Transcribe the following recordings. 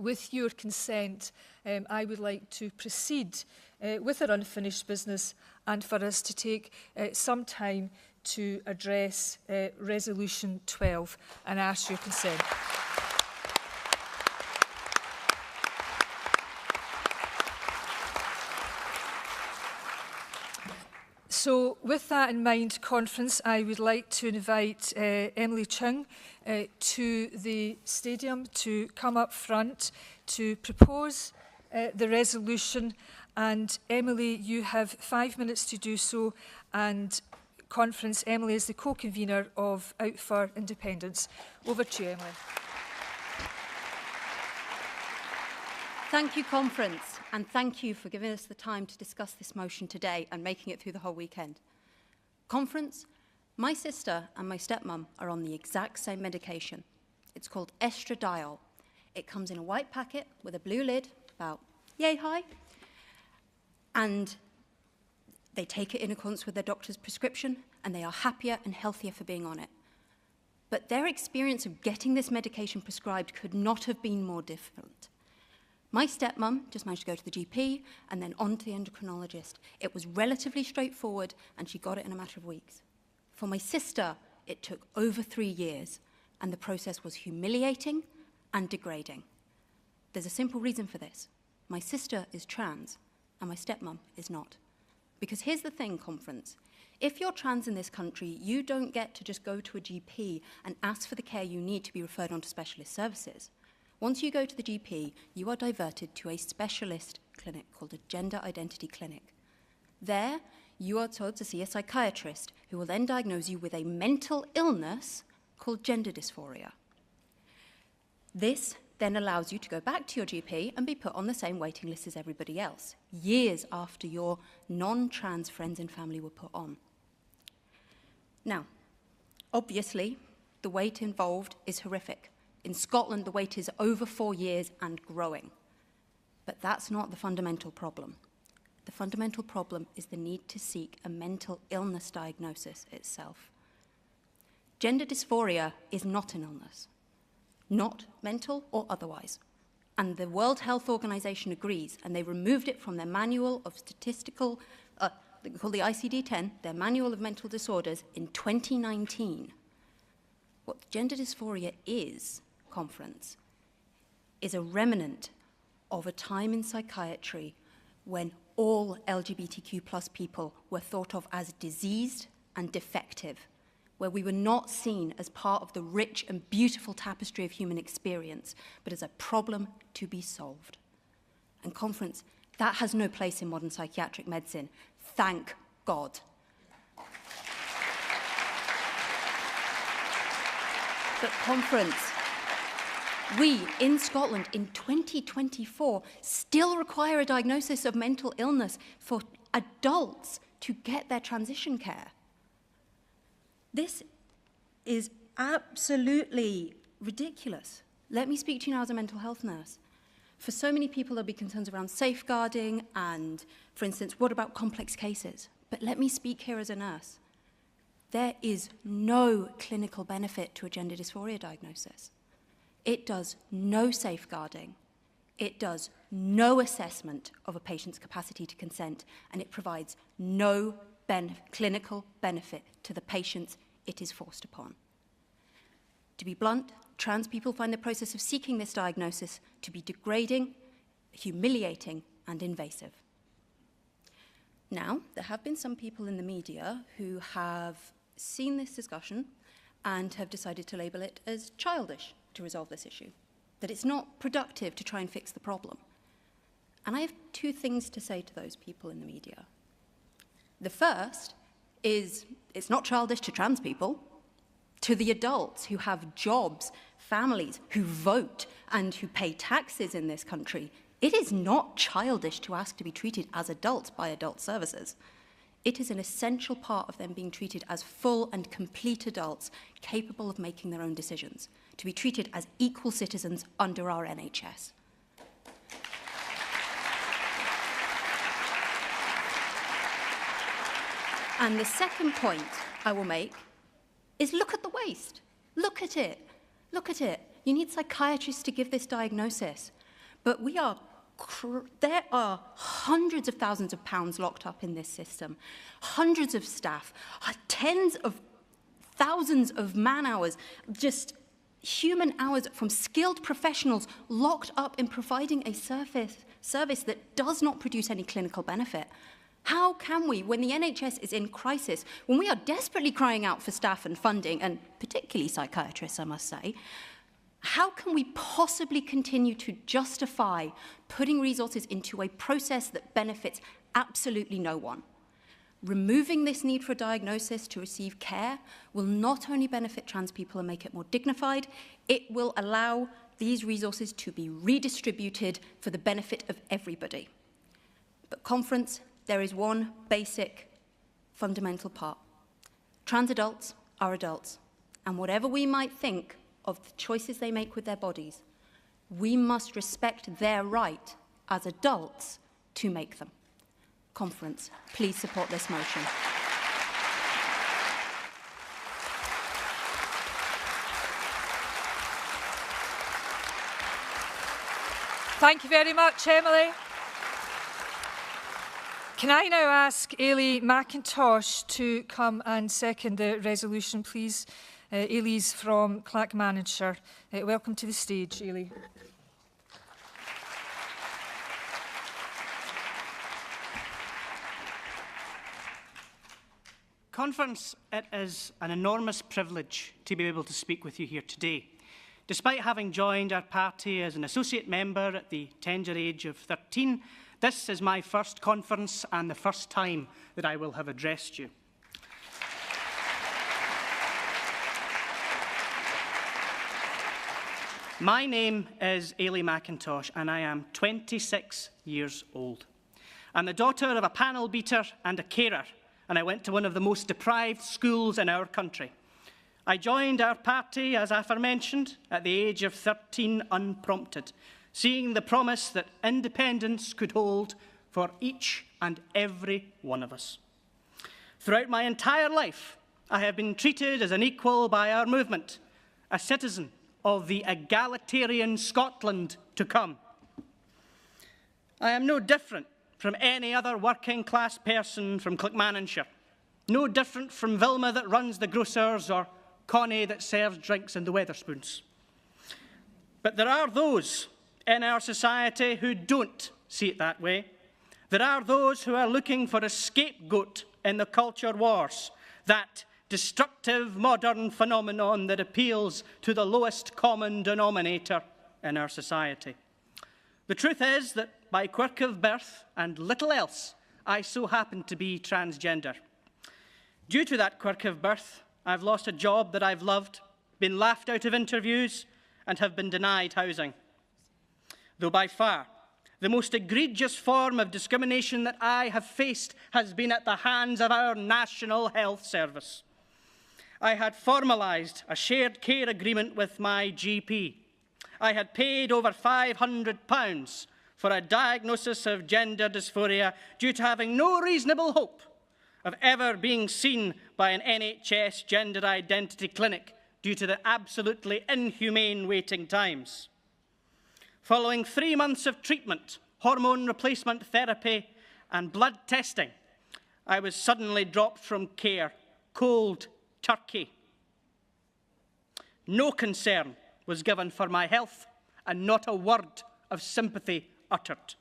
with your consent, I would like to proceed with our unfinished business and for us to take some time to address Resolution 12 and ask your consent. So, with that in mind, Conference, I would like to invite Elly Chung to the stadium to come up front to propose the resolution. And Emily, you have 5 minutes to do so. And Conference, Emily is the co-convener of Out for Independence. Over to you, Emily. Thank you, Conference, and thank you for giving us the time to discuss this motion today and making it through the whole weekend. Conference, my sister and my stepmom are on the exact same medication. It's called estradiol. It comes in a white packet with a blue lid, about yay high, and they take it in accordance with their doctor's prescription, and they are happier and healthier for being on it. But their experience of getting this medication prescribed could not have been more different. My stepmom just managed to go to the GP and then on to the endocrinologist. It was relatively straightforward and she got it in a matter of weeks. For my sister, it took over 3 years and the process was humiliating and degrading. There's a simple reason for this. My sister is trans and my stepmom is not. Because here's the thing, Conference. If you're trans in this country, you don't get to just go to a GP and ask for the care you need to be referred on to specialist services. Once you go to the GP, you are diverted to a specialist clinic called a gender identity clinic. There, you are told to see a psychiatrist who will then diagnose you with a mental illness called gender dysphoria. This then allows you to go back to your GP and be put on the same waiting list as everybody else, years after your non-trans friends and family were put on. Now, obviously, the wait involved is horrific. In Scotland, the wait is over 4 years and growing. But that's not the fundamental problem. The fundamental problem is the need to seek a mental illness diagnosis itself. Gender dysphoria is not an illness, not mental or otherwise. And the World Health Organization agrees, and they removed it from their manual of statistical, called the ICD-10, their manual of mental disorders, in 2019. What gender dysphoria is, Conference, is a remnant of a time in psychiatry when all LGBTQ+ people were thought of as diseased and defective, where we were not seen as part of the rich and beautiful tapestry of human experience, but as a problem to be solved. And Conference, that has no place in modern psychiatric medicine. Thank God. But Conference, we, in Scotland, in 2024, still require a diagnosis of mental illness for adults to get their transition care. This is absolutely ridiculous. Let me speak to you now as a mental health nurse. For so many people, there'll be concerns around safeguarding and, for instance, what about complex cases? But let me speak here as a nurse. There is no clinical benefit to a gender dysphoria diagnosis. It does no safeguarding, it does no assessment of a patient's capacity to consent, and it provides no clinical benefit to the patients it is forced upon. To be blunt, trans people find the process of seeking this diagnosis to be degrading, humiliating, and invasive. Now, there have been some people in the media who have seen this discussion and have decided to label it as childish to resolve this issue, that it's not productive to try and fix the problem. And I have 2 things to say to those people in the media. The first is, it's not childish to trans people, to the adults who have jobs, families, who vote and who pay taxes in this country. It is not childish to ask to be treated as adults by adult services. It is an essential part of them being treated as full and complete adults capable of making their own decisions, to be treated as equal citizens under our NHS. And the second point I will make is look at the waste. Look at it. Look at it. You need psychiatrists to give this diagnosis. but there are hundreds of thousands of pounds locked up in this system, hundreds of staff, tens of thousands of man-hours, just human hours from skilled professionals locked up in providing a service that does not produce any clinical benefit. How can we, when the NHS is in crisis, when we are desperately crying out for staff and funding, and particularly psychiatrists, I must say, how can we possibly continue to justify putting resources into a process that benefits absolutely no one? Removing this need for a diagnosis to receive care will not only benefit trans people and make it more dignified, it will allow these resources to be redistributed for the benefit of everybody. But conference, there is one basic, fundamental part. Trans adults are adults, and whatever we might think of the choices they make with their bodies, we must respect their right as adults to make them. Conference, please support this motion. Thank you very much, Emily. Can I now ask Elly McIntosh to come and second the resolution, please? Elly's from Clackmannanshire. Welcome to the stage, Elly. Conference, it is an enormous privilege to be able to speak with you here today. Despite having joined our party as an associate member at the tender age of 13, this is my first conference and the first time that I will have addressed you. My name is Elly McIntosh and I am 26 years old. I'm the daughter of a panel beater and a carer, and I went to one of the most deprived schools in our country. I joined our party, as aforementioned, at the age of 13 unprompted, seeing the promise that independence could hold for each and every one of us. Throughout my entire life, I have been treated as an equal by our movement, a citizen of the egalitarian Scotland to come. I am no different from any other working-class person from Clackmannanshire, no different from Vilma that runs the grocers or Connie that serves drinks in the Wetherspoons. But there are those in our society who don't see it that way. There are those who are looking for a scapegoat in the culture wars, that destructive modern phenomenon that appeals to the lowest common denominator in our society. The truth is that by quirk of birth and little else, I so happen to be transgender. Due to that quirk of birth, I've lost a job that I've loved, been laughed out of interviews, and have been denied housing. Though by far, the most egregious form of discrimination that I have faced has been at the hands of our National Health Service. I had formalised a shared care agreement with my GP. I had paid over £500 for a diagnosis of gender dysphoria due to having no reasonable hope of ever being seen by an NHS gender identity clinic due to the absolutely inhumane waiting times. Following 3 months of treatment, hormone replacement therapy and blood testing, I was suddenly dropped from care, cold turkey. No concern was given for my health and not a word of sympathy uttered.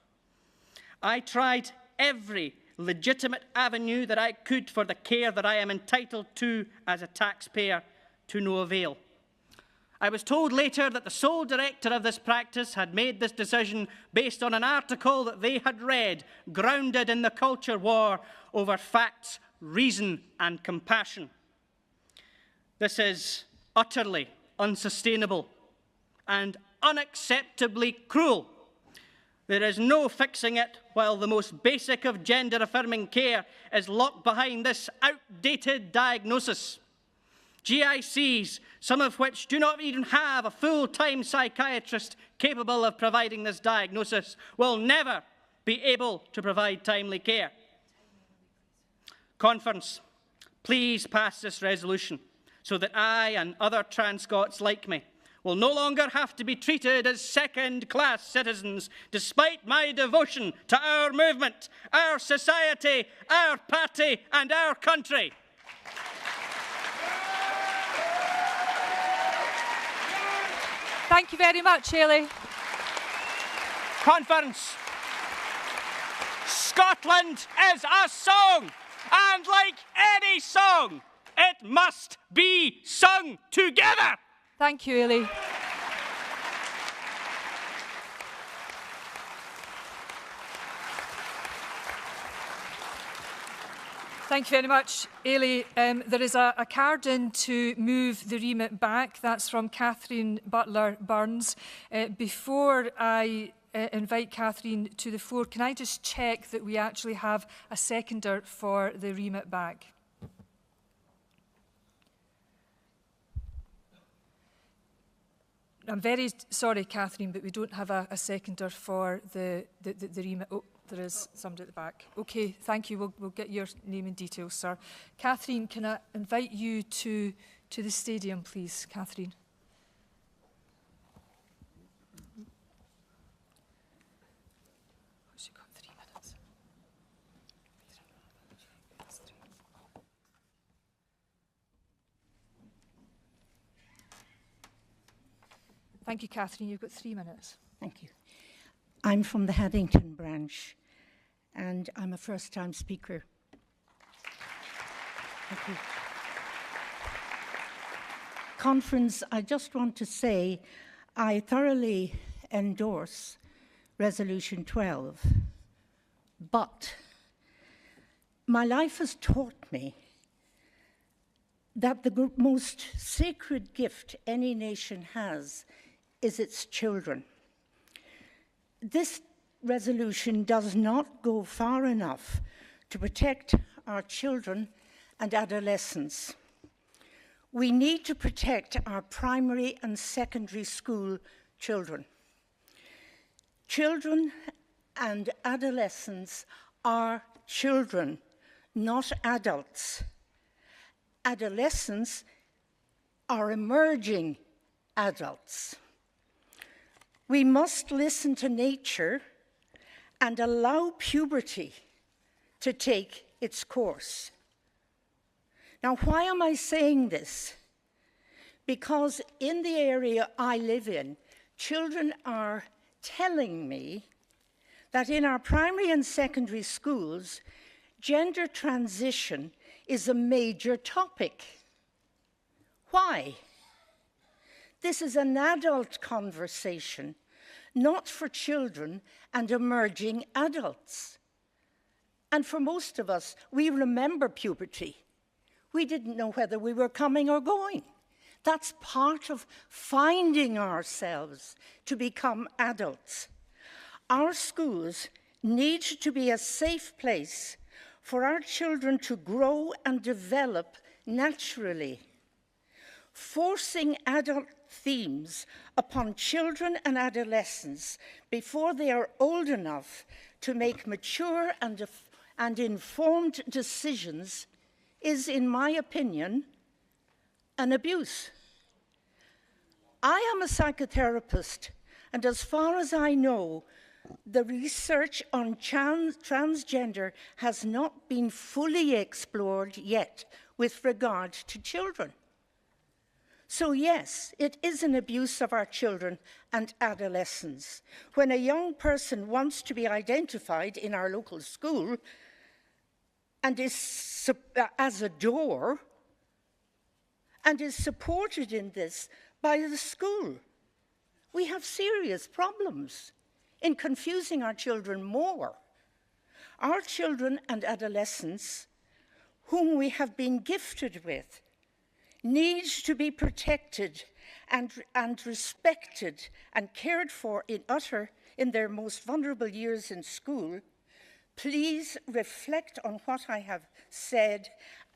I tried every legitimate avenue that I could for the care that I am entitled to as a taxpayer, to no avail. I was told later that the sole director of this practice had made this decision based on an article that they had read, grounded in the culture war over facts, reason and compassion. This is utterly unsustainable and unacceptably cruel. There is no fixing it while the most basic of gender-affirming care is locked behind this outdated diagnosis. GICs, some of which do not even have a full-time psychiatrist capable of providing this diagnosis, will never be able to provide timely care. Conference, please pass this resolution so that I and other trans Scots like me will no longer have to be treated as second-class citizens, despite my devotion to our movement, our society, our party and our country. Thank you very much, Elly. Conference. Scotland is a song, and like any song, it must be sung together. Thank you, Elly. Thank you very much, Elly. There is a card in to move the remit back. That's from Catherine Butler-Burns. Before I invite Catherine to the floor, can I just check that we actually have a seconder for the remit back? I'm very sorry, Catherine, but we don't have a seconder for the remit. Oh, there is somebody at the back. Okay, thank you. We'll get your name and details, sir. Catherine, can I invite you to the stadium, please, Catherine? She's got 3 minutes. Thank you, Catherine. You've got 3 minutes. Thank you. I'm from the Haddington branch, and I'm a first-time speaker. Thank you. Conference, I just want to say I thoroughly endorse Resolution 12, but my life has taught me that the most sacred gift any nation has is its children. This resolution does not go far enough to protect our children and adolescents. We need to protect our primary and secondary school children. Children and adolescents are children, not adults. Adolescents are emerging adults. We must listen to nature and allow puberty to take its course. Now, why am I saying this? Because in the area I live in, children are telling me that in our primary and secondary schools, gender transition is a major topic. Why? This is an adult conversation, not for children and emerging adults. And for most of us, we remember puberty. We didn't know whether we were coming or going. That's part of finding ourselves to become adults. Our schools need to be a safe place for our children to grow and develop naturally. Forcing adult themes upon children and adolescents before they are old enough to make mature and informed decisions is, in my opinion, an abuse. I am a psychotherapist, and as far as I know, the research on transgender has not been fully explored yet with regard to children. So yes, it is an abuse of our children and adolescents. When a young person wants to be identified in our local school and is as a door and is supported in this by the school, we have serious problems in confusing our children more. Our children and adolescents, whom we have been gifted with, need to be protected and respected and cared for in their most vulnerable years in school. Please reflect on what I have said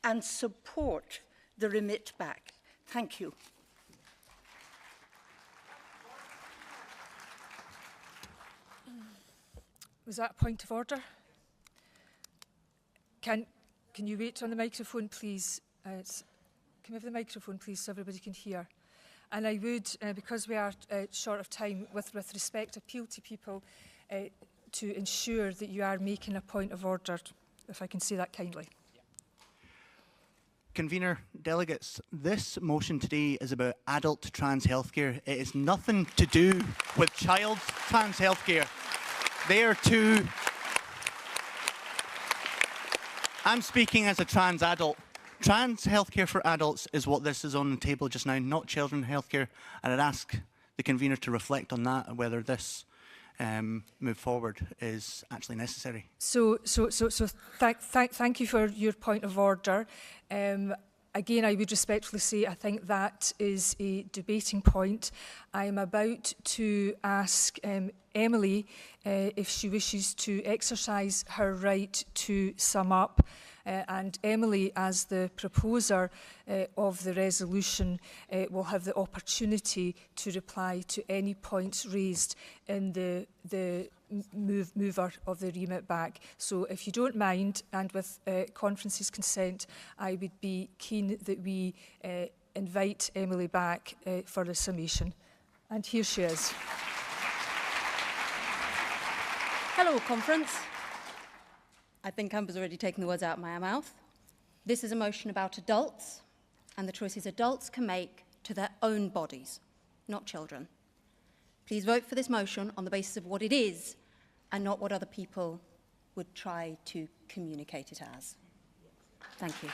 and support the remit back. Thank you. Was that a point of order? Can you wait on the microphone, please? Can we have the microphone, please, so everybody can hear? And I would, because we are short of time, with respect, appeal to people to ensure that you are making a point of order, if I can say that kindly. Convener, delegates, this motion today is about adult trans healthcare. It is nothing to do with child trans healthcare. They are two. I'm speaking as a trans adult. Trans healthcare for adults is what this is on the table just now, not children healthcare. And I'd ask the convener to reflect on that, whether this move forward is actually necessary. So thank you for your point of order. Again, I would respectfully say I think that is a debating point. I'm about to ask Emily if she wishes to exercise her right to sum up. And Emily, as the proposer of the resolution, will have the opportunity to reply to any points raised in the mover of the remit back. So if you don't mind, and with conference's consent, I would be keen that we invite Emily back for the summation. And here she is. Hello, conference. I think Amber's already taken the words out of my mouth. This is a motion about adults and the choices adults can make to their own bodies, not children. Please vote for this motion on the basis of what it is and not what other people would try to communicate it as. Thank you.